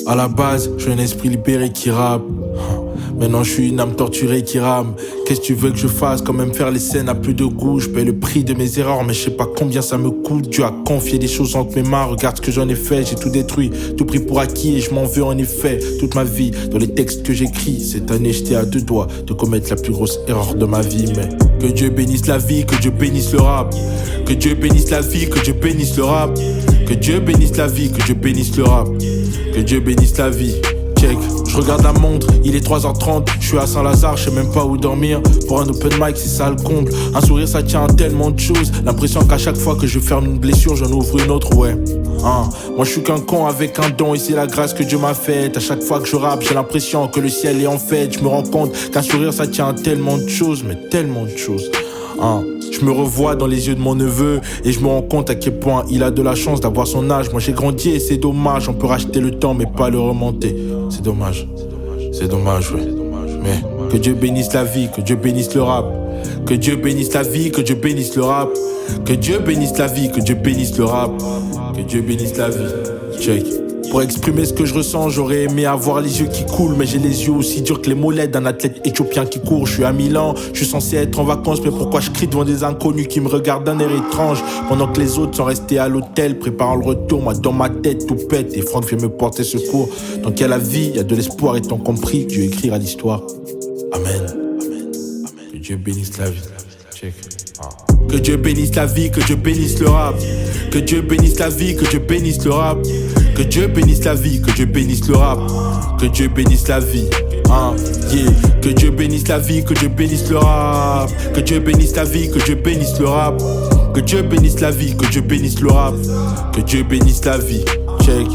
À la base, je suis un esprit libéré qui rappe. Maintenant je suis une âme torturée qui rame. Qu'est-ce que tu veux que je fasse? Quand même faire les scènes à plus de goût. Je paye le prix de mes erreurs, mais je sais pas combien ça me coûte. Dieu a confié des choses entre mes mains. Regarde ce que j'en ai fait, j'ai tout détruit, tout pris pour acquis et je m'en veux en effet. Toute ma vie, dans les textes que j'écris. Cette année j'étais à 2 doigts de commettre la plus grosse erreur de ma vie. Mais que Dieu bénisse la vie, que Dieu bénisse le rap. Que Dieu bénisse la vie, que Dieu bénisse le rap. Que Dieu bénisse la vie, que Dieu bénisse le rap. Que Dieu bénisse la vie. Check. Je regarde la montre, il est 3h30, je suis à Saint-Lazare, je sais même pas où dormir. Pour un open mic, c'est ça le comble. Un sourire, ça tient à tellement de choses. L'impression qu'à chaque fois que je ferme une blessure, j'en ouvre une autre, ouais. Moi je suis qu'un con avec un don et c'est la grâce que Dieu m'a faite. À chaque fois que je rappe, j'ai l'impression que le ciel est en fête. Je me rends compte qu'un sourire, ça tient à tellement de choses, mais tellement de choses. Je me revois dans les yeux de mon neveu et je me rends compte à quel point il a de la chance d'avoir son âge. Moi j'ai grandi et c'est dommage, on peut racheter le temps mais pas le remonter. C'est dommage, ouais. Mais que Dieu bénisse la vie, que Dieu bénisse le rap. Que Dieu bénisse la vie, que Dieu bénisse le rap. Que Dieu bénisse la vie, que Dieu bénisse le rap. Que Dieu bénisse la vie. Check. Pour exprimer ce que je ressens, j'aurais aimé avoir les yeux qui coulent. Mais j'ai les yeux aussi durs que les mollets d'un athlète éthiopien qui court. Je suis à Milan, je suis censé être en vacances. Mais pourquoi je crie devant des inconnus qui me regardent d'un air étrange? Pendant que les autres sont restés à l'hôtel, préparant le retour. Moi dans ma tête tout pète et Franck vient me porter secours. Donc il y a la vie, il y a de l'espoir étant compris. Dieu écrira l'histoire. Amen. Que Dieu bénisse la vie. Check. Que Dieu bénisse la vie, que Dieu bénisse le rap. Que Dieu bénisse la vie, que Dieu bénisse le rap. Que Dieu bénisse la vie, que Dieu bénisse le rap. Que Dieu bénisse la vie, yeah. Que Dieu bénisse la vie, que Dieu bénisse le rap. Que Dieu bénisse la vie, que Dieu bénisse le rap. Que Dieu bénisse la vie, que Dieu bénisse le rap. Que Dieu bénisse la vie, check.